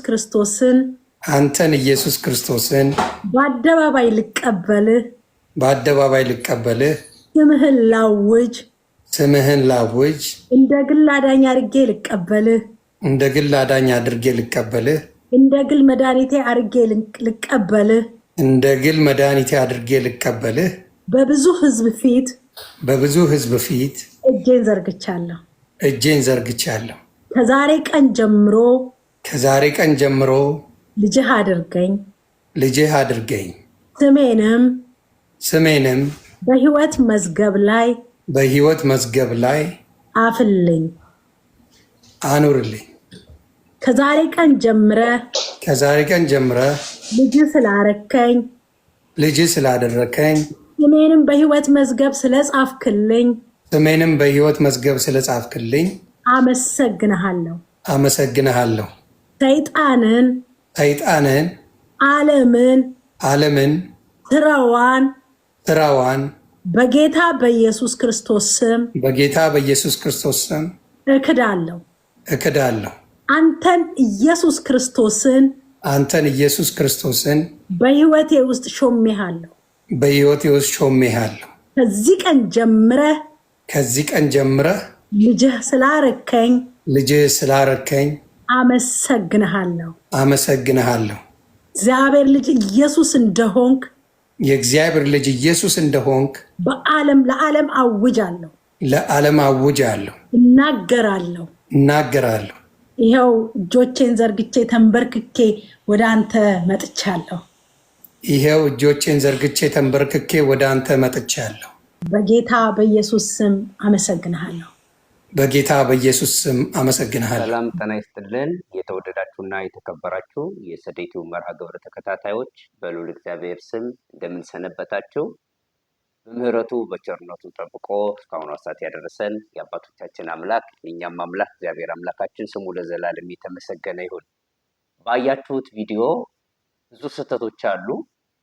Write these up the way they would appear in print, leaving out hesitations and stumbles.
ክርስቶስን በአደባባይ ልቀበልህ ስምህን ላውጅ እንደ ግል አዳኝ አድርጌ ልቀበልህ እንደ ግል መድኃኒቴ አድርጌ ልቀበልህ በብዙ ሕዝብ ፊት እጄን ዘርግቻለሁ። ከዛሬ ቀን ጀምሮ ልጅህ አድርገኝ። ስሜንም በሕይወት መዝገብ ላይ አኑርልኝ። ከዛሬ ቀን ጀምረ ልጅ ስላደረከኝ ስሜንም በሕይወት መዝገብ ስለጻፍክልኝ አመሰግንሃለሁ። ሰይጣንን ዓለምን ስራዋን በጌታ በኢየሱስ ክርስቶስ ስም እክዳለሁ። አንተን ኢየሱስ ክርስቶስን በሕይወቴ ውስጥ ሾሜሃለሁ። ከዚህ ቀን ጀምረህ ልጅህ ስላረከኝ አመሰግንሃለሁ። የእግዚአብሔር ልጅ ኢየሱስ እንደሆንክ ለዓለም አውጃለሁ፣ እናገራለሁ። ይኸው እጆቼን ዘርግቼ ተንበርክኬ ወደ አንተ መጥቻለሁ። በጌታ በኢየሱስ ስም አመሰግንሃለሁ። ሰላም ጤና ይስጥልን። የተወደዳችሁና የተከበራችሁ የሰዴቲው መርሃ ግብር ተከታታዮች በልዑል እግዚአብሔር ስም እንደምን ሰነበታችሁ? በምህረቱ በቸርነቱ ጠብቆ እስካሁን ሰዓት ያደረሰን የአባቶቻችን አምላክ የእኛም አምላክ እግዚአብሔር አምላካችን ስሙ ለዘላለም የተመሰገነ ይሁን። ባያችሁት ቪዲዮ ብዙ ስህተቶች አሉ።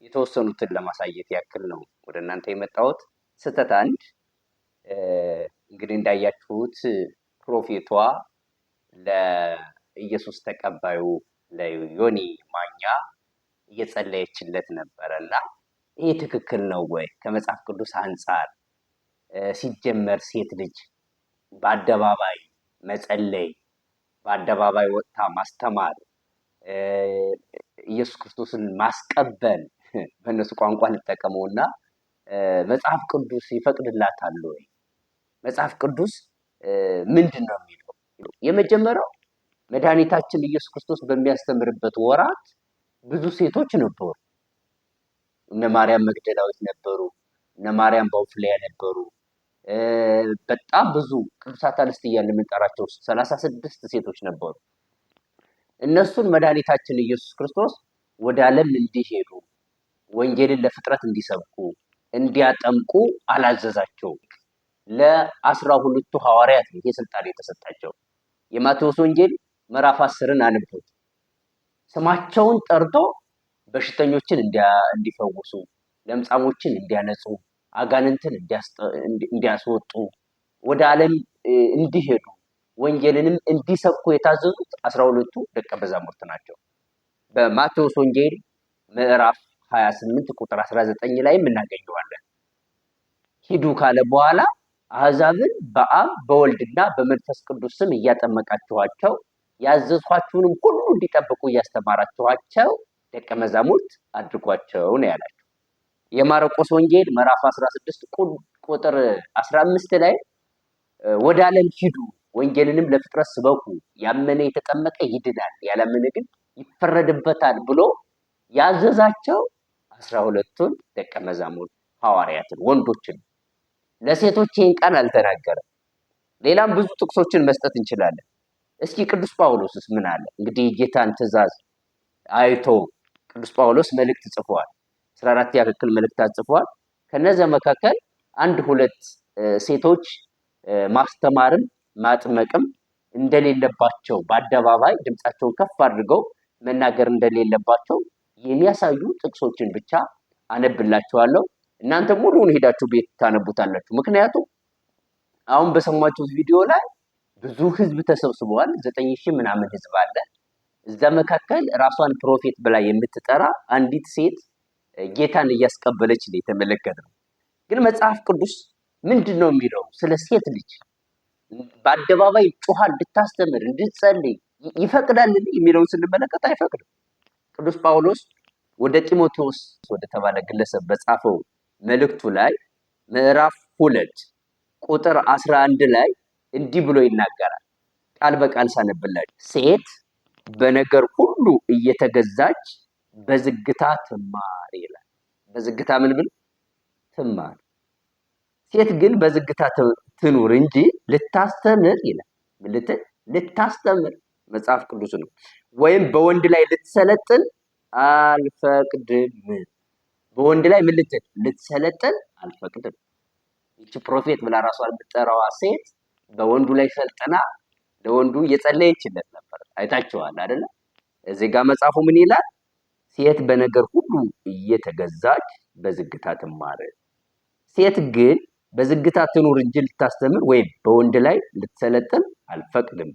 የተወሰኑትን ለማሳየት ያክል ነው ወደ እናንተ የመጣሁት። ስህተት አንድ፣ እንግዲህ እንዳያችሁት ፕሮፌቷ ለኢየሱስ ተቀባዩ ለዮኒ ማኛ እየጸለየችለት ነበረና ይሄ ትክክል ነው ወይ? ከመጽሐፍ ቅዱስ አንጻር ሲጀመር ሴት ልጅ በአደባባይ መጸለይ፣ በአደባባይ ወጥታ ማስተማር፣ ኢየሱስ ክርስቶስን ማስቀበል በእነሱ ቋንቋ እንጠቀመውና መጽሐፍ ቅዱስ ይፈቅድላታል ወይ? መጽሐፍ ቅዱስ ምንድን ነው የሚለው? የመጀመሪያው መድኃኒታችን ኢየሱስ ክርስቶስ በሚያስተምርበት ወራት ብዙ ሴቶች ነበሩ። እነ ማርያም መግደላዊት ነበሩ፣ እነ ማርያም ባውፍልያ ነበሩ። በጣም ብዙ ቅዱሳት አንስት እያልን የምንጠራቸው 36 ሴቶች ነበሩ። እነሱን መድኃኒታችን ኢየሱስ ክርስቶስ ወደ ዓለም እንዲሄዱ ወንጌልን ለፍጥረት እንዲሰብኩ እንዲያጠምቁ አላዘዛቸውም። ለ12ቱ ሐዋርያት ይሄ ስልጣን የተሰጣቸው። የማቴዎስ ወንጌል ምዕራፍ 10ን አንብቡት። ስማቸውን ጠርቶ በሽተኞችን እንዲፈውሱ፣ ለምጻሞችን እንዲያነጹ፣ አጋንንትን እንዲያስወጡ፣ ወደ ዓለም እንዲሄዱ ወንጌልንም እንዲሰብኩ የታዘዙት 12ቱ ደቀ መዛሙርት ናቸው። በማቴዎስ ወንጌል ምዕራፍ 28 ቁጥር 19 ላይ እናገኘዋለን። ሂዱ ካለ በኋላ አሕዛብን በአብ በወልድና በመንፈስ ቅዱስ ስም እያጠመቃችኋቸው ያዘዝኋችሁንም ሁሉ እንዲጠብቁ እያስተማራችኋቸው ደቀ መዛሙርት አድርጓቸው ነው ያላቸው። የማርቆስ ወንጌል ምዕራፍ 16 ቁጥር 15 ላይ ወደ ዓለም ሂዱ ወንጌልንም ለፍጥረት ስበኩ፣ ያመነ የተጠመቀ ይድናል፣ ያላመነ ግን ይፈረድበታል ብሎ ያዘዛቸው 12ቱን ደቀ መዛሙርት ሐዋርያትን ወንዶችን። ለሴቶች ይህን ቃል አልተናገረም። ሌላም ብዙ ጥቅሶችን መስጠት እንችላለን። እስኪ ቅዱስ ጳውሎስስ ምን አለ? እንግዲህ የጌታን ትእዛዝ አይቶ ቅዱስ ጳውሎስ መልእክት ጽፏል። 14 ያክል መልእክታት ጽፏል። ከነዚያ መካከል 1-2 ሴቶች ማስተማርም ማጥመቅም እንደሌለባቸው በአደባባይ ድምፃቸውን ከፍ አድርገው መናገር እንደሌለባቸው የሚያሳዩ ጥቅሶችን ብቻ አነብላችኋለሁ። እናንተ ሙሉውን ሄዳችሁ ቤት ታነቡታላችሁ። ምክንያቱም አሁን በሰማችሁት ቪዲዮ ላይ ብዙ ህዝብ ተሰብስበዋል። 9000 ምናምን ህዝብ አለ። እዛ መካከል ራሷን ፕሮፌት ብላ የምትጠራ አንዲት ሴት ጌታን እያስቀበለች ነው የተመለከትነው። ግን መጽሐፍ ቅዱስ ምንድን ነው የሚለው ስለ ሴት ልጅ? በአደባባይ ጮሃ እንድታስተምር እንድትጸልይ ይፈቅዳል የሚለውን ስንመለከት አይፈቅድም። ቅዱስ ጳውሎስ ወደ ጢሞቴዎስ ወደ ተባለ ግለሰብ በጻፈው መልእክቱ ላይ ምዕራፍ 2 ቁጥር 11 ላይ እንዲህ ብሎ ይናገራል። ቃል በቃል ሳነብላችሁ፣ ሴት በነገር ሁሉ እየተገዛች በዝግታ ትማር ይላል። በዝግታ ምን ብል ትማር። ሴት ግን በዝግታ ትኑር እንጂ ልታስተምር ይላል። ልታስተምር መጽሐፍ ቅዱስ ነው። ወይም በወንድ ላይ ልትሰለጥን አልፈቅድም። በወንድ ላይ ምን ልትሰለጥን አልፈቅድም። ይቺ ፕሮፌት ብላ ራሷን የምትጠራዋ ሴት በወንዱ ላይ ሰልጥና ለወንዱ እየጸለየችለት ነበር። አይታችኋል አይደለ? እዚህ ጋር መጽሐፉ ምን ይላል? ሴት በነገር ሁሉ እየተገዛች በዝግታ ትማር። ሴት ግን በዝግታ ትኑር እንጂ ልታስተምር ወይም በወንድ ላይ ልትሰለጥን አልፈቅድም።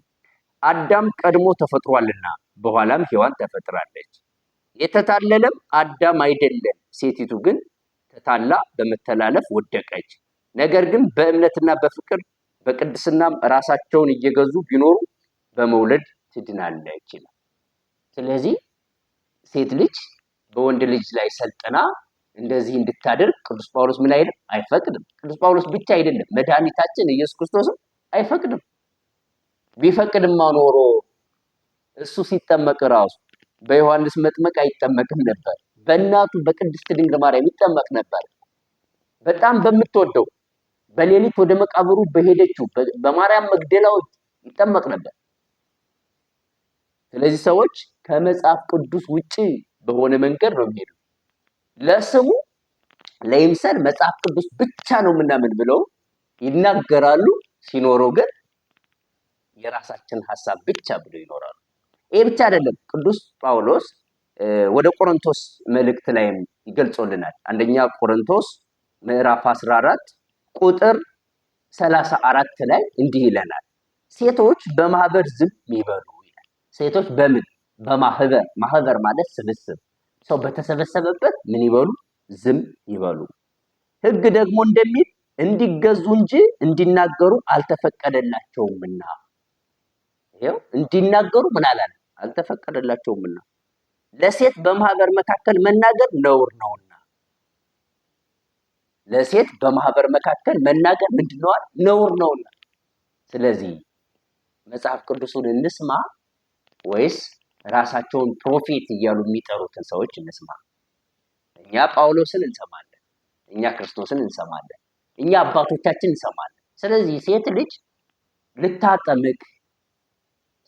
አዳም ቀድሞ ተፈጥሯልና በኋላም ሔዋን ተፈጥራለች። የተታለለም አዳም አይደለም፣ ሴቲቱ ግን ተታላ በመተላለፍ ወደቀች። ነገር ግን በእምነትና በፍቅር በቅድስናም ራሳቸውን እየገዙ ቢኖሩ በመውለድ ትድናለች ይላል። ስለዚህ ሴት ልጅ በወንድ ልጅ ላይ ሰልጥና እንደዚህ እንድታደርግ ቅዱስ ጳውሎስ ምን አይልም? አይፈቅድም። ቅዱስ ጳውሎስ ብቻ አይደለም፣ መድኃኒታችን ኢየሱስ ክርስቶስም አይፈቅድም። ቢፈቅድማ ኖሮ እሱ ሲጠመቅ ራሱ በዮሐንስ መጥመቅ አይጠመቅም ነበር። በእናቱ በቅድስት ድንግል ማርያም ይጠመቅ ነበር። በጣም በምትወደው በሌሊት ወደ መቃብሩ በሄደችው በማርያም መግደላዊት ይጠመቅ ነበር። ስለዚህ ሰዎች ከመጽሐፍ ቅዱስ ውጪ በሆነ መንገድ ነው የሚሄዱ። ለስሙ ለይምሰል መጽሐፍ ቅዱስ ብቻ ነው ምናምን ብለው ይናገራሉ። ሲኖረው ግን የራሳችን ሐሳብ ብቻ ብለው ይኖራሉ። ይሄ ብቻ አይደለም። ቅዱስ ጳውሎስ ወደ ቆሮንቶስ መልእክት ላይም ይገልጾልናል። አንደኛ ቆሮንቶስ ምዕራፍ 14 ቁጥር 34 ላይ እንዲህ ይለናል። ሴቶች በማህበር ዝም ይበሉ ይላል። ሴቶች በምን? በማህበር። ማህበር ማለት ስብስብ፣ ሰው በተሰበሰበበት ምን ይበሉ? ዝም ይበሉ። ሕግ ደግሞ እንደሚል እንዲገዙ እንጂ እንዲናገሩ አልተፈቀደላቸውምና። ይሄው እንዲናገሩ ምን አላለ? አልተፈቀደላቸውምና። ለሴት በማህበር መካከል መናገር ነውር ነውና። ለሴት በማህበር መካከል መናገር ምንድነው? ነውር ነውና። ስለዚህ መጽሐፍ ቅዱስን እንስማ ወይስ ራሳቸውን ፕሮፌት እያሉ የሚጠሩትን ሰዎች እንስማ? እኛ ጳውሎስን እንሰማለን፣ እኛ ክርስቶስን እንሰማለን፣ እኛ አባቶቻችን እንሰማለን። ስለዚህ ሴት ልጅ ልታጠምቅ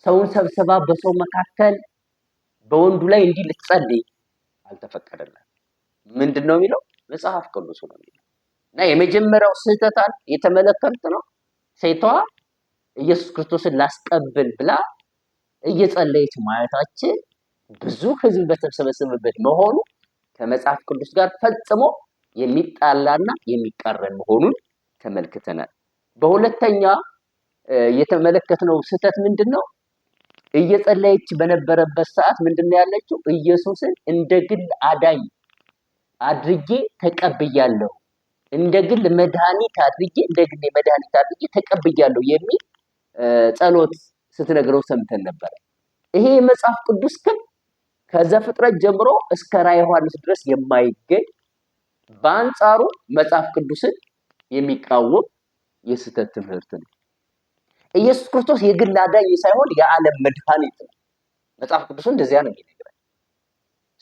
ሰውን ሰብስባ በሰው መካከል በወንዱ ላይ እንዲህ ልትጸልይ አልተፈቀደላት። ምንድነው የሚለው? መጽሐፍ ቅዱስ ነው የሚለው። እና የመጀመሪያው ስህተታን የተመለከት ነው። ሴቷ ኢየሱስ ክርስቶስን ላስቀብል ብላ እየጸለየች ማየታችን ብዙ ሕዝብ በተሰበሰበበት መሆኑ ከመጽሐፍ ቅዱስ ጋር ፈጽሞ የሚጣላና የሚቃረን መሆኑን ተመልክተናል። በሁለተኛ የተመለከትነው ስህተት ምንድነው? እየጸለየች በነበረበት ሰዓት ምንድነው ያለችው? ኢየሱስን እንደ ግል አዳኝ አድርጌ ተቀብያለሁ፣ እንደ ግል መድኃኒት አድርጌ ተቀብያለሁ የሚል ጸሎት ስትነግረው ሰምተን ነበር። ይሄ የመጽሐፍ ቅዱስ ክፍል ከዘፍጥረት ጀምሮ እስከ ራዕየ ዮሐንስ ድረስ የማይገኝ በአንጻሩ መጽሐፍ ቅዱስን የሚቃወም የስህተት ትምህርት ነው። ኢየሱስ ክርስቶስ የግል አዳኝ ሳይሆን የዓለም መድኃኒት ነው። መጽሐፍ ቅዱስ እንደዚያ ነው የሚነግረን።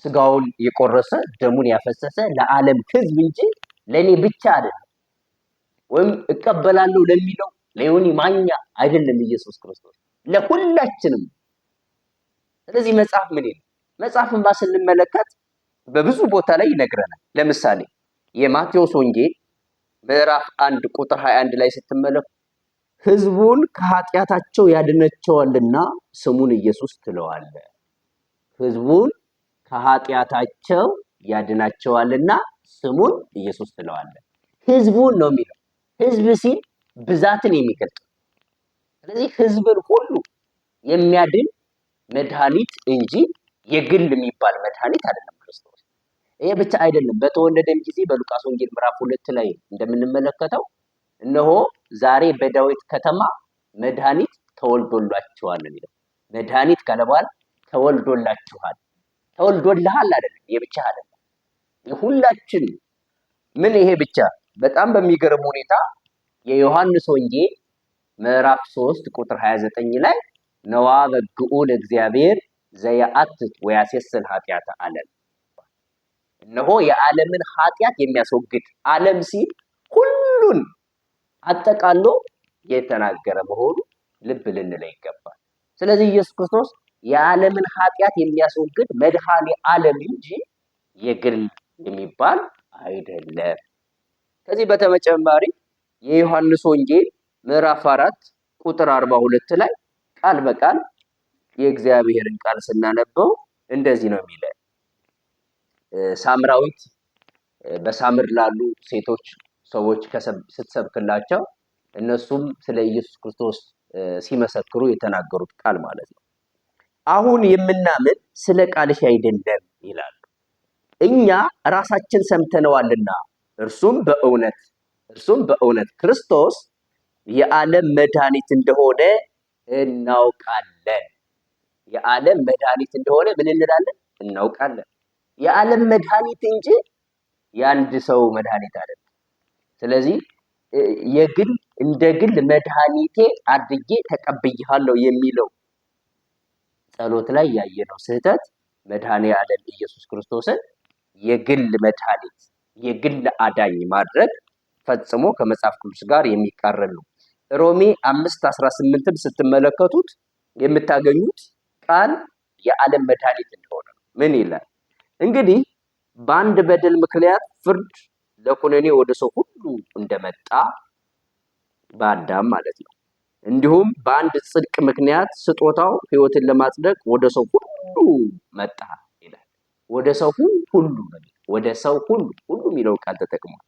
ስጋውን የቆረሰ ደሙን ያፈሰሰ ለዓለም ሕዝብ እንጂ ለኔ ብቻ አይደለም፣ ወይም እቀበላለሁ ለሚለው ለዮኒ ማኛ አይደለም። ኢየሱስ ክርስቶስ ለሁላችንም። ስለዚህ መጽሐፍ ምን ይላል? መጽሐፍን ስንመለከት በብዙ ቦታ ላይ ይነግረናል። ለምሳሌ የማቴዎስ ወንጌል ምዕራፍ 1 ቁጥር 21 ላይ ስትመለከቱ ሕዝቡን ከኃጢአታቸው ያድናቸዋልና ስሙን ኢየሱስ ትለዋለህ። ሕዝቡን ከኃጢአታቸው ያድናቸዋልና ስሙን ኢየሱስ ትለዋለህ። ሕዝቡን ነው የሚለው። ሕዝብ ሲል ብዛትን የሚገልጥ። ስለዚህ ሕዝብን ሁሉ የሚያድን መድኃኒት እንጂ የግል የሚባል መድኃኒት አይደለም ክርስቶስ። ይሄ ብቻ አይደለም። በተወለደም ጊዜ በሉቃስ ወንጌል ምዕራፍ 2 ላይ እንደምንመለከተው እነሆ ዛሬ በዳዊት ከተማ መድኃኒት ተወልዶላችኋል የሚለው መድኃኒት ካለ በኋላ ተወልዶላችኋል። ተወልዶልሃል አይደለም፣ የብቻ አይደለም፣ የሁላችን ምን ይሄ ብቻ። በጣም በሚገርም ሁኔታ የዮሐንስ ወንጌል ምዕራፍ 3 ቁጥር 29 ላይ ነዋ በግዑ ለእግዚአብሔር ዘያአትት ወያሴስል ኃጢአተ ዓለም፣ እነሆ የዓለምን ኃጢአት የሚያስወግድ ዓለም ሲል ሁሉን አጠቃሎ የተናገረ መሆኑ ልብ ልንለው ይገባል። ስለዚህ ኢየሱስ ክርስቶስ የዓለምን ኃጢአት የሚያስወግድ መድኃኔ ዓለም እንጂ የግል የሚባል አይደለም። ከዚህ በተጨማሪ የዮሐንስ ወንጌል ምዕራፍ 4 ቁጥር 42 ላይ ቃል በቃል የእግዚአብሔርን ቃል ስናነበው እንደዚህ ነው የሚለው። ሳምራዊት በሳምር ላሉ ሴቶች ሰዎች ስትሰብክላቸው እነሱም ስለ ኢየሱስ ክርስቶስ ሲመሰክሩ የተናገሩት ቃል ማለት ነው። አሁን የምናምን ስለ ቃልሽ አይደለም ይላሉ፣ እኛ ራሳችን ሰምተነዋልና እርሱም በእውነት ክርስቶስ የዓለም መድኃኒት እንደሆነ እናውቃለን። የዓለም መድኃኒት እንደሆነ ምን እንላለን? እናውቃለን። የዓለም መድኃኒት እንጂ የአንድ ሰው መድኃኒት አይደለም። ስለዚህ የግል እንደ ግል መድኃኒቴ አድርጌ ተቀብያለሁ የሚለው ጸሎት ላይ ያየነው ስህተት መድኃኔ ዓለም ኢየሱስ ክርስቶስን የግል መድኃኒት የግል አዳኝ ማድረግ ፈጽሞ ከመጽሐፍ ቅዱስ ጋር የሚቃረን ነው። ሮሜ 5:18ን ስትመለከቱት የምታገኙት ቃል የዓለም መድኃኒት እንደሆነ ነው። ምን ይላል? እንግዲህ በአንድ በደል ምክንያት ፍርድ ለኩነኔ ወደ ሰው ሁሉ እንደመጣ በአዳም ማለት ነው፣ እንዲሁም በአንድ ጽድቅ ምክንያት ስጦታው ሕይወትን ለማጽደቅ ወደ ሰው ሁሉ መጣ ይላል። ወደ ሰው ሁሉ የሚለው ቃል ተጠቅሟል።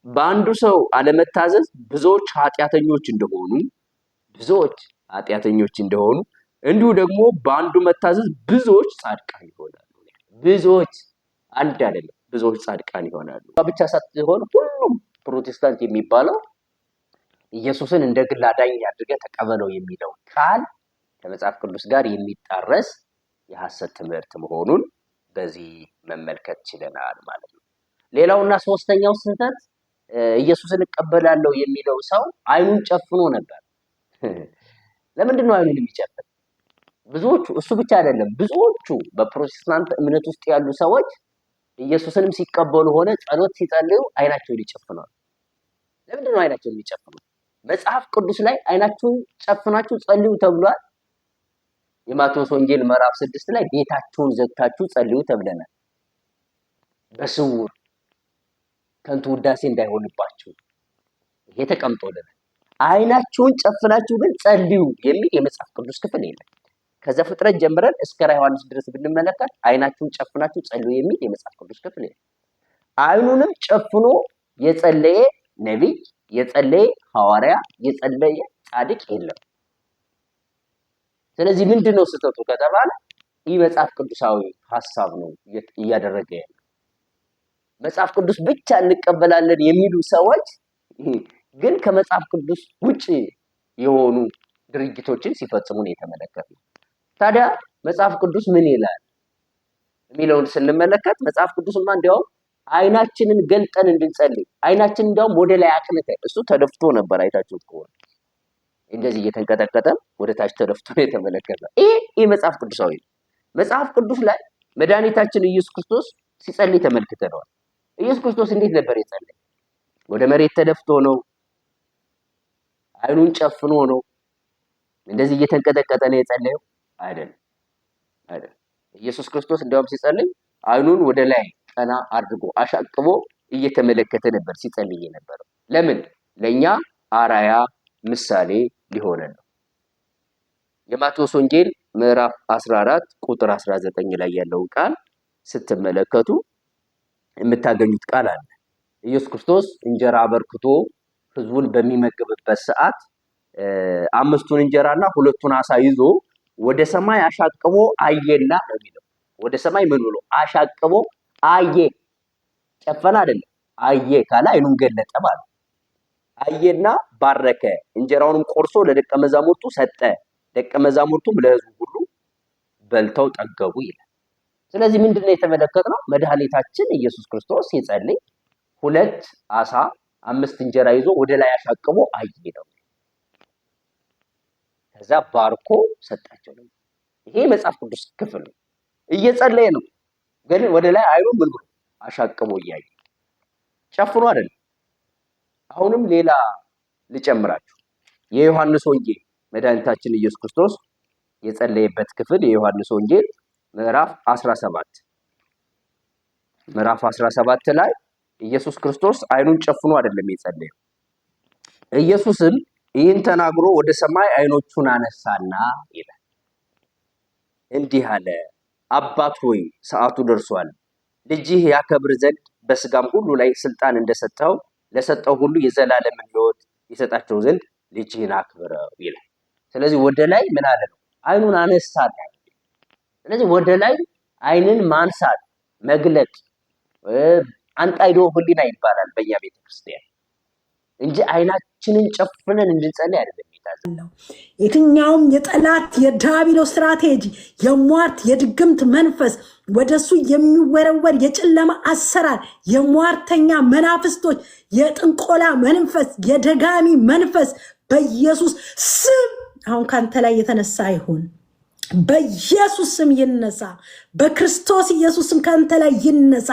በአንዱ ሰው አለመታዘዝ ብዙዎች ኃጢአተኞች እንደሆኑ እንዲሁ ደግሞ በአንዱ መታዘዝ ብዙዎች ጻድቃን ይሆናሉ። ብዙዎች አንድ አይደለም፣ ብዙዎች ጻድቃን ይሆናሉ። ብቻ ሳይሆን ሁሉም ፕሮቴስታንት የሚባለው ኢየሱስን እንደ ግል አዳኝ አድርገህ ተቀበለው የሚለው ቃል ከመጽሐፍ ቅዱስ ጋር የሚጣረስ የሐሰት ትምህርት መሆኑን በዚህ መመልከት ችለናል ማለት ነው። ሌላውና ሶስተኛው ስህተት ኢየሱስን እቀበላለሁ የሚለው ሰው አይኑን ጨፍኖ ነበር። ለምንድን ነው አይኑን የሚጨፍን? ብዙዎቹ እሱ ብቻ አይደለም፣ ብዙዎቹ በፕሮቴስታንት እምነት ውስጥ ያሉ ሰዎች ኢየሱስንም ሲቀበሉ ሆነ ጸሎት ሲጸልዩ አይናቸውን ይጨፍናሉ። ለምንድን ነው አይናቸውን የሚጨፍኑት? መጽሐፍ ቅዱስ ላይ አይናችሁን ጨፍናችሁ ጸልዩ ተብሏል። የማቴዎስ ወንጌል ምዕራፍ 6 ላይ ቤታችሁን ዘግታችሁ ጸልዩ ተብለናል። በስውር ከንቱ ውዳሴ እንዳይሆንባችሁ ይሄ ተቀምጦልናል። አይናችሁን ጨፍናችሁ ግን ጸልዩ የሚል የመጽሐፍ ቅዱስ ክፍል የለም። ከዘፍጥረት ጀምረን እስከ ራዕየ ዮሐንስ ድረስ ብንመለከት አይናችሁን ጨፍናችሁ ጸልዩ የሚል የመጽሐፍ ቅዱስ ክፍል የለም። አይኑንም ጨፍኖ የጸለየ ነቢይ፣ የጸለየ ሐዋርያ፣ የጸለየ ጻድቅ የለም። ስለዚህ ምንድነው ስህተቱ ከተባለ ይህ መጽሐፍ ቅዱሳዊ ሐሳብ ነው እያደረገ ያለው። መጽሐፍ ቅዱስ ብቻ እንቀበላለን የሚሉ ሰዎች ግን ከመጽሐፍ ቅዱስ ውጪ የሆኑ ድርጊቶችን ሲፈጽሙ ነው የተመለከትነው። ታዲያ መጽሐፍ ቅዱስ ምን ይላል የሚለውን ስንመለከት መጽሐፍ ቅዱስማ እንዲያውም አይናችንን ገልጠን እንድንጸልይ አይናችንን እንዲያውም ወደ ላይ አቅንተን፣ እሱ ተደፍቶ ነበር አይታችሁት ከሆነ እንደዚህ እየተንቀጠቀጠ ወደ ታች ተደፍቶ ነው የተመለከተው። ይሄ መጽሐፍ ቅዱሳዊ ነው። መጽሐፍ ቅዱስ ላይ መድኃኒታችን ኢየሱስ ክርስቶስ ሲጸልይ ተመልክተነዋል። ኢየሱስ ክርስቶስ እንዴት ነበር የጸለየው? ወደ መሬት ተደፍቶ ነው? አይኑን ጨፍኖ ነው? እንደዚህ እየተንቀጠቀጠ ነው የጸለየው? አይደለም። ኢየሱስ ክርስቶስ እንዲያውም ሲጸልይ አይኑን ወደ ላይ ቀና አድርጎ አሻቅቦ እየተመለከተ ነበር ሲጸልይ የነበረው። ለምን? ለኛ አራያ ምሳሌ ሊሆነን ነው። የማቴዎስ ወንጌል ምዕራፍ 14 ቁጥር 19 ላይ ያለውን ቃል ስትመለከቱ የምታገኙት ቃል አለ። ኢየሱስ ክርስቶስ እንጀራ አበርክቶ ሕዝቡን በሚመግብበት ሰዓት 5ቱን እንጀራና 2ቱን ዓሣ ይዞ ወደ ሰማይ አሻቅቦ አየና ነው የሚለው። ወደ ሰማይ ምን ብሎ አሻቅቦ አየ፣ ጨፈና አይደለም። አየ ካለ አይኑን ገለጠ ማለት አየና ባረከ፣ እንጀራውንም ቆርሶ ለደቀ መዛሙርቱ ሰጠ፣ ደቀ መዛሙርቱም ለሕዝቡ ሁሉ በልተው ጠገቡ ይላል። ስለዚህ ምንድነው የተመለከትነው? መድኃኒታችን ኢየሱስ ክርስቶስ ሲጸልይ 2 ዓሣ 5 እንጀራ ይዞ ወደ ላይ አሻቅቦ አየ ነው። ከዛ ባርኮ ሰጣቸው ነው። ይሄ መጽሐፍ ቅዱስ ክፍል ነው። እየጸለየ ነው፣ ግን ወደ ላይ አይኑን ምን ብሎ አሻቅቦ እያየ ጨፍሮ አይደለም። አሁንም ሌላ ልጨምራችሁ። የዮሐንስ ወንጌል መድኃኒታችን ኢየሱስ ክርስቶስ የጸለየበት ክፍል የዮሐንስ ወንጌል ምዕራፍ 17 ላይ ኢየሱስ ክርስቶስ አይኑን ጨፍኖ አይደለም የጸለየው። ኢየሱስም ይህን ተናግሮ ወደ ሰማይ አይኖቹን አነሳና ይላል እንዲህ አለ፣ አባት ሆይ ሰዓቱ ደርሷል። ልጅህ ያከብር ዘንድ በስጋም ሁሉ ላይ ስልጣን እንደሰጠው ለሰጠው ሁሉ የዘላለምን ሕይወት ይሰጣቸው ዘንድ ልጅህን አክብረው ይላል። ስለዚህ ወደ ላይ ምን አለ ነው? አይኑን አነሳ። ስለዚህ ወደ ላይ አይንን ማንሳት መግለጥ አንጣይዶ ህሊና ይባላል በእኛ ቤተክርስቲያን እንጂ አይናችንን ጨፍነን እንድንጸልይ አይደለም። የትኛውም የጠላት የዲያብሎስ ስትራቴጂ፣ የሟርት የድግምት መንፈስ፣ ወደሱ የሚወረወር የጨለማ አሰራር፣ የሟርተኛ መናፍስቶች፣ የጥንቆላ መንፈስ፣ የደጋሚ መንፈስ በኢየሱስ ስም አሁን ካንተ ላይ የተነሳ ይሁን። በኢየሱስ ስም ይነሳ። በክርስቶስ ኢየሱስ ስም ካንተ ላይ ይነሳ።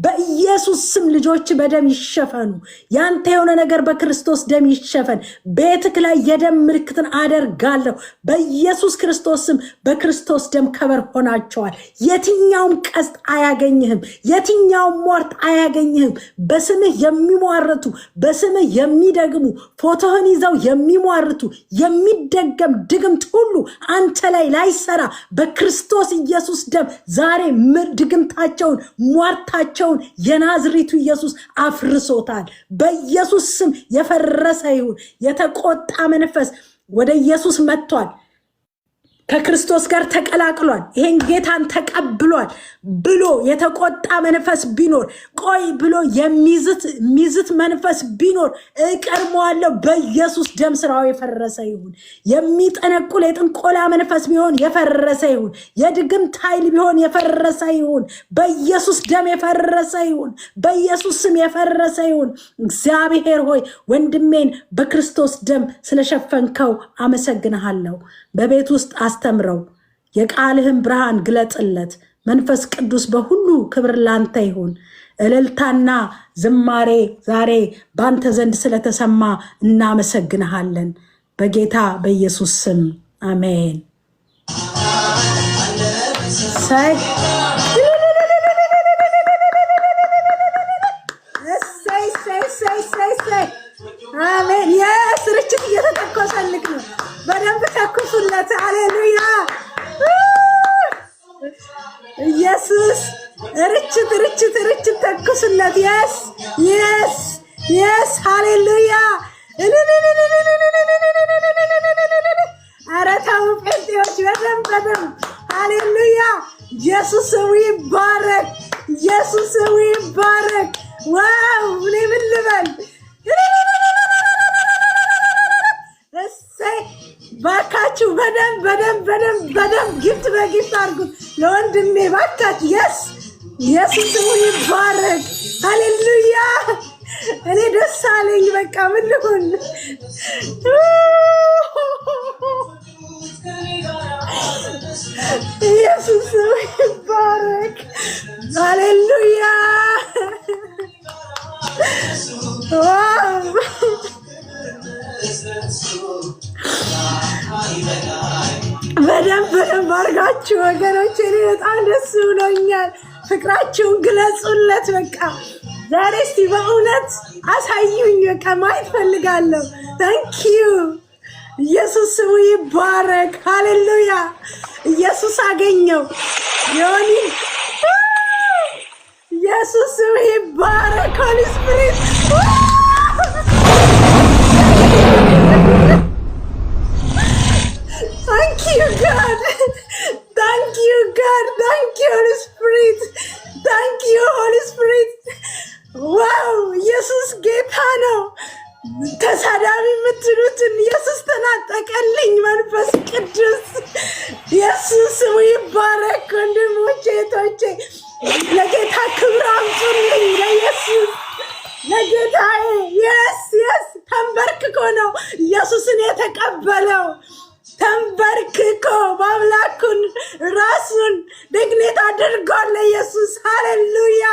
በኢየሱስ ስም ልጆች በደም ይሸፈኑ። ያንተ የሆነ ነገር በክርስቶስ ደም ይሸፈን። ቤትክ ላይ የደም ምልክትን አደርጋለሁ በኢየሱስ ክርስቶስ ስም። በክርስቶስ ደም ከበር ሆናቸዋል። የትኛውም ቀስት አያገኝህም። የትኛውም ሟርት አያገኝህም። በስምህ የሚሟርቱ፣ በስምህ የሚደግሙ፣ ፎቶህን ይዘው የሚሟርቱ፣ የሚደገም ድግምት ሁሉ አንተ ላይ ላይሰራ በክርስቶስ ኢየሱስ ደም ዛሬ ድግምታቸውን ሟርታቸውን የናዝሬቱ ኢየሱስ አፍርሶታል። በኢየሱስ ስም የፈረሰ ይሁን። የተቆጣ መንፈስ ወደ ኢየሱስ መጥቷል። ከክርስቶስ ጋር ተቀላቅሏል። ይሄን ጌታን ተቀብሏል ብሎ የተቆጣ መንፈስ ቢኖር፣ ቆይ ብሎ የሚዝት መንፈስ ቢኖር እቀርመዋለሁ። በኢየሱስ ደም ስራው የፈረሰ ይሁን። የሚጠነቁል የጥንቆላ መንፈስ ቢሆን የፈረሰ ይሁን። የድግምት ኃይል ቢሆን የፈረሰ ይሁን። በኢየሱስ ደም የፈረሰ ይሁን። በኢየሱስ ስም የፈረሰ ይሁን። እግዚአብሔር ሆይ ወንድሜን በክርስቶስ ደም ስለሸፈንከው አመሰግንሃለሁ። በቤት ውስጥ አስተምረው፣ የቃልህን ብርሃን ግለጥለት። መንፈስ ቅዱስ በሁሉ ክብር ላንተ ይሁን። እልልታና ዝማሬ ዛሬ ባንተ ዘንድ ስለተሰማ እናመሰግንሃለን። በጌታ በኢየሱስ ስም አሜን። አሜን። የስርጭት እየተተኮሰልክ ነው። በደንብ ተኩሱለት። ሃሌሉያ ኢየሱስ ርችት ተኩሱለት። የስ የስ የስ ሃሌሉያ። ኧረ ተው ጴንጤዎች በደንብ ሃሌሉያ። ኢየሱስ ይባረክ። ኢየሱስ ይባረክ። ዋው እኔ ምን ልበል? ባካችሁ በደንብ ጊፍት በጊፍት አድርጉት ለወንድሜ ባካችሁ። የስ ኢየሱስ ይባረክ። ሃሌሉያ እኔ ደስ አለኝ። በቃ ምን ልሁን? ኢየሱስ ይባረክ። ሃሌሉያ በደንብ አድርጋችሁ ወገኖች፣ እኔ በጣም ደስ ብሎኛል። ፍቅራችሁን ግለጹለት። በቃ ዛሬ እስቲ በእውነት አሳዩኝ። በቃ ማየት ፈልጋለሁ። ታንኪዩ። ኢየሱስ ስሙ ይባረክ። ሃሌሉያ ኢየሱስ አገኘው ዮኒ። ኢየሱስ ስሙ ይባረክ። ሆሊ ስፒሪት ታንኪ you, God. Thank you, God. Thank you, Holy Spirit. Thank you, Holy Spirit. ዋው ኢየሱስ ጌታ ነው። ተሳዳቢ የምትሉትን ኢየሱስ ተናጠቀልኝ። መንፈስ ቅዱስ ኢየሱስ ስሙ ይባረክ። ወንድሞቼ እህቶቼ ለጌታ ክብር አምጡልኝ። ለኢየሱስ ለጌታዬ የስ ተንበርክኮ ነው ኢየሱስን የተቀበለው። ተንበርክኮ በአምላኩን ራሱን ደግኔት አድርጓል ለኢየሱስ። ሃሌሉያ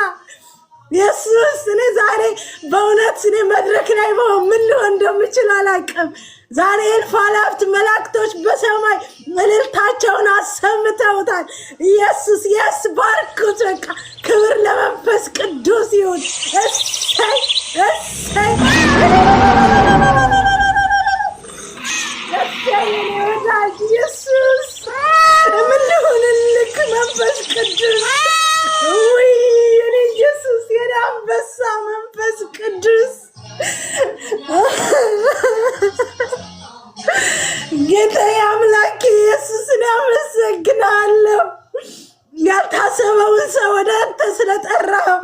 ኢየሱስ። እኔ ዛሬ በእውነት እኔ መድረክ ላይ ምን ሊሆን እንደምችል አላውቅም። ዛሬ እልፍ አእላፋት መላእክቶች በሰማይ እልልታቸውን አሰምተውታል። ኢየሱስ የስ ባርኩት። በቃ ክብር ለመንፈስ ቅዱስ ይሁን። እሰይ እሰይ ወዳጅ ኢየሱስ ምን ሊሆንልክ መንፈስ ቅዱስ ውይ የኔ ኢየሱስ የኔ አንበሳ መንፈስ ቅዱስ ጌታዬ አምላኬ ኢየሱስን አመሰግናለሁ። ያልታሰበውን ሰው ወደ አንተ ስለጠራኸው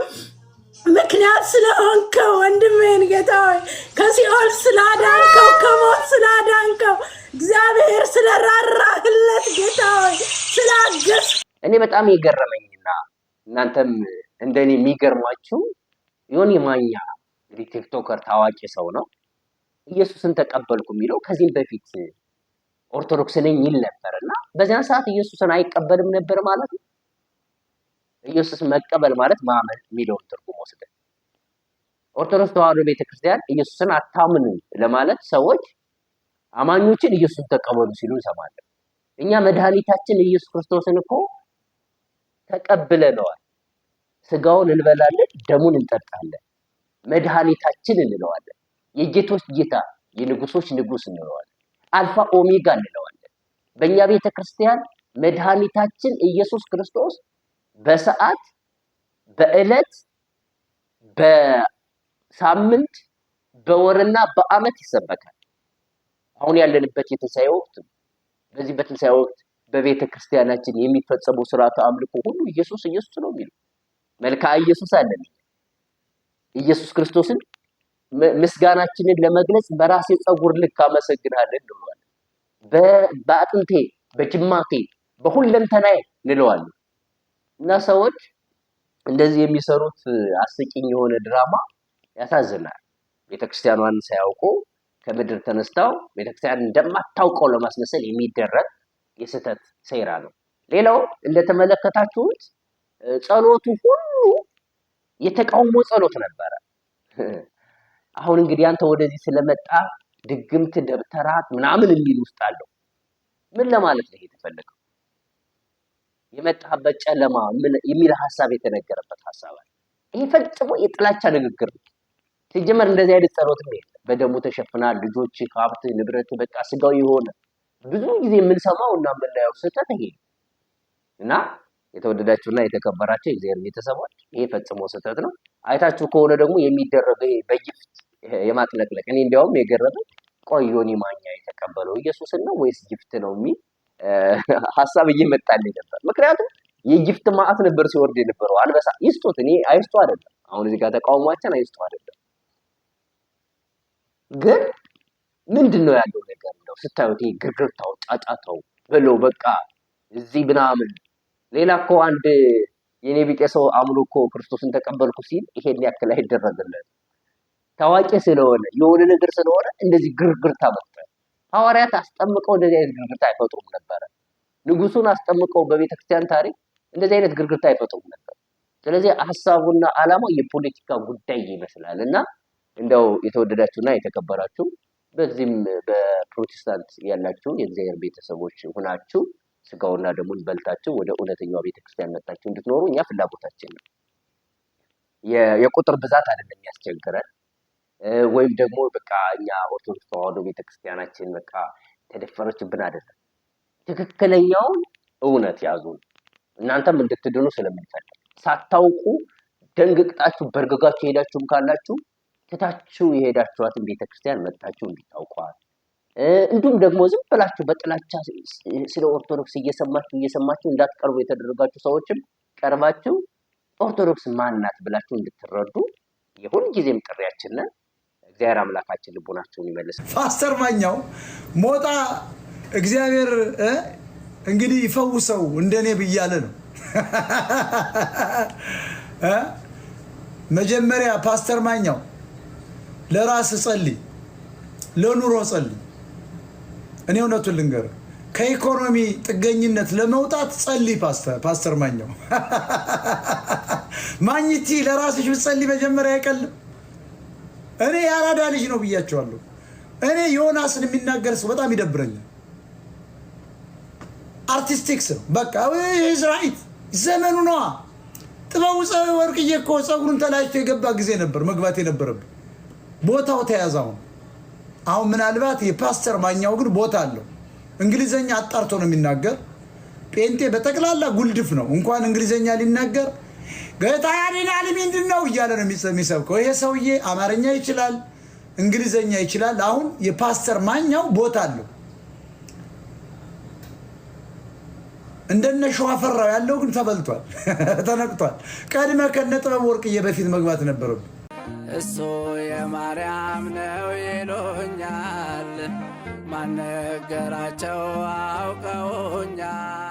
ምክንያት ስለሆንከው ወንድሜን ጌታ ሆይ ከሲኦል ስላዳንከው ከሞት ስላዳንከው እግዚአብሔር ስለራራህለት ጌታ ሆይ ስላገዝ እኔ በጣም የገረመኝና እናንተም እንደኔ የሚገርሟችሁ ዮኒ ማኛ እንግዲህ ቲክቶከር ታዋቂ ሰው ነው። ኢየሱስን ተቀበልኩ የሚለው ከዚህም በፊት ኦርቶዶክስ ነኝ ይል ነበርና በዚያን ሰዓት ኢየሱስን አይቀበልም ነበር ማለት ነው። ኢየሱስ መቀበል ማለት ማመን የሚለውን ትርጉም ወስደን ኦርቶዶክስ ተዋሕዶ ቤተክርስቲያን ኢየሱስን አታምኑ ለማለት ሰዎች አማኞችን ኢየሱስን ተቀበሉ ሲሉ እንሰማለን። እኛ መድኃኒታችን ኢየሱስ ክርስቶስን እኮ ተቀብለነዋል። ስጋውን እንበላለን፣ ደሙን እንጠጣለን። መድኃኒታችን እንለዋለን። የጌቶች ጌታ የንጉሶች ንጉስ እንለዋለን። አልፋ ኦሜጋ እንለዋለን። በእኛ ቤተክርስቲያን መድኃኒታችን ኢየሱስ ክርስቶስ በሰዓት፣ በዕለት፣ በሳምንት፣ በወርና በዓመት ይሰበካል። አሁን ያለንበት የትንሣኤ ወቅት ነው። በዚህ በትንሣኤ ወቅት በቤተ ክርስቲያናችን የሚፈጸሙ ስርዓተ አምልኮ ሁሉ ኢየሱስ ኢየሱስ ነው የሚሉ መልክዓ ኢየሱስ አለን። ኢየሱስ ክርስቶስን ምስጋናችንን ለመግለጽ በራሴ ጸጉር ልክ አመሰግናለሁ እንለዋለን። በአጥንቴ፣ በጅማቴ፣ በሁለንተናዬ እንለዋለን። እና ሰዎች እንደዚህ የሚሰሩት አስቂኝ የሆነ ድራማ ያሳዝናል። ቤተክርስቲያኗን ሳያውቁ ከምድር ተነስተው ቤተክርስቲያን እንደማታውቀው ለማስመሰል የሚደረግ የስህተት ሴራ ነው። ሌላው እንደተመለከታችሁት ጸሎቱ ሁሉ የተቃውሞ ጸሎት ነበረ። አሁን እንግዲህ አንተ ወደዚህ ስለመጣ ድግምት፣ ደብተራት ምናምን የሚል ውስጥ አለው። ምን ለማለት ነው የተፈለገው? የመጣበት ጨለማ የሚል ሐሳብ የተነገረበት ሐሳብ አለ። ይሄ ፈጽሞ የጥላቻ ንግግር ነው። ሲጀመር እንደዚህ አይነት ጸሎትም የለም። በደሙ ተሸፍናል፣ ልጆች፣ ሀብት፣ ንብረት በቃ ስጋዊ የሆነ ብዙ ጊዜ የምንሰማው እና የምናየው ስህተት ይሄ እና የተወደዳችሁና የተከበራችሁ የእግዚአብሔር ቤተሰቦች ይሄ ፈጽሞ ስህተት ነው። አይታችሁ ከሆነ ደግሞ የሚደረገው በጊፍት የማጥለቅለቅ እኔ እንዲያውም የገረመኝ ቆይ ዮኒ ማኛ የተቀበለው ኢየሱስን ነው ወይስ ጊፍት ነው የሚል ሐሳብ እየመጣልኝ ነበር። ምክንያቱም የጊፍት ማዕት ነበር ሲወርድ የነበረው። አንበሳ ይስጡት፣ እኔ አይስጡ አይደለም። አሁን እዚህ ጋር ተቃውሟችን አይስጡ አይደለም። ግን ምንድነው ያለው ነገር ነው ስታዩት፣ ይሄ ግርግርታው፣ ጫጫታው ብለው በቃ እዚህ ምናምን ሌላ እኮ አንድ የኔ ቢጤ ሰው አምኖ እኮ ክርስቶስን ተቀበልኩ ሲል ይሄን ያክል አይደረግለት። ታዋቂ ስለሆነ የሆነ ነገር ስለሆነ እንደዚህ ግርግርታ መፍጠር። ሐዋርያት አስጠምቀው እንደዚህ አይነት ግርግርታ አይፈጥሩም ነበር። ንጉሱን አስጠምቀው በቤተክርስቲያን ታሪክ እንደዚህ አይነት ግርግርታ አይፈጥሩም ነበር። ስለዚህ ሐሳቡና ዓላማው የፖለቲካ ጉዳይ ይመስላል እና እንደው የተወደዳችሁና የተከበራችሁ በዚህም በፕሮቴስታንት ያላችሁ የእግዚአብሔር ቤተሰቦች ሆናችሁ ስጋውና ደሙን በልታችሁ ወደ እውነተኛው ቤተክርስቲያን መጣችሁ እንድትኖሩ እኛ ፍላጎታችን ነው። የቁጥር ብዛት አይደለም የሚያስቸግረን፣ ወይም ደግሞ በቃ እኛ ኦርቶዶክስ ተዋሕዶ ቤተክርስቲያናችን በቃ ተደፈረችብን አይደለም። ትክክለኛውን እውነት ያዙ። እናንተም እንድትድኑ ስለምንፈልግ ሳታውቁ ደንግጣችሁ በርገጋችሁ ሄዳችሁም ካላችሁ ትታችሁ የሄዳችኋትን ቤተክርስቲያን መጣችሁ እንድታውቋት እንዲሁም ደግሞ ዝም ብላችሁ በጥላቻ ስለ ኦርቶዶክስ እየሰማችሁ እንዳትቀርቡ የተደረጋችሁ ሰዎችም ቀርባችሁ ኦርቶዶክስ ማን ናት ብላችሁ እንድትረዱ የሁል ጊዜም ጥሪያችን ነው። እግዚአብሔር አምላካችን ልቦናችሁን ይመልስ። ፓስተር ማኛው ሞጣ እግዚአብሔር እንግዲህ ይፈውሰው እንደኔ ብያለ ነው። መጀመሪያ ፓስተር ማኛው ለራስ ጸልይ፣ ለኑሮ ጸልይ። እኔ እውነቱን ልንገር ከኢኮኖሚ ጥገኝነት ለመውጣት ጸልይ ፓስተር ማኛው። ማግኘቲ ለራስሽ ብትጸልይ መጀመሪያ አይቀልም። እኔ ያራዳ ልጅ ነው ብያቸዋለሁ። እኔ ዮናስን የሚናገር ሰው በጣም ይደብረኛል። አርቲስቲክስ ነው በቃ ኢዝራኤል ዘመኑ ነዋ። ጥበቡ ወርቅዬ እኮ ፀጉሩን ተላጭቶ የገባ ጊዜ ነበር መግባት የነበረብን። ቦታው ተያዛው። አሁን ምናልባት የፓስተር ማኛው ግን ቦታ አለው። እንግሊዘኛ አጣርቶ ነው የሚናገር። ጴንጤ በጠቅላላ ጉልድፍ ነው። እንኳን እንግሊዘኛ ሊናገር ጌታ ያድናል ምንድነው እያለ ነው የሚሰብከው። ይሄ ሰውዬ አማርኛ ይችላል፣ እንግሊዘኛ ይችላል። አሁን የፓስተር ማኛው ቦታ አለው። እንደነ ሸዋፈራው ያለው ግን ተበልቷል፣ ተነቅቷል። ቀድመ ከነጥበብ ወርቅዬ በፊት መግባት ነበረብን። እሱ የማርያም ነው ይሉኛል፣ ማን ነገራቸው አውቀውኛል።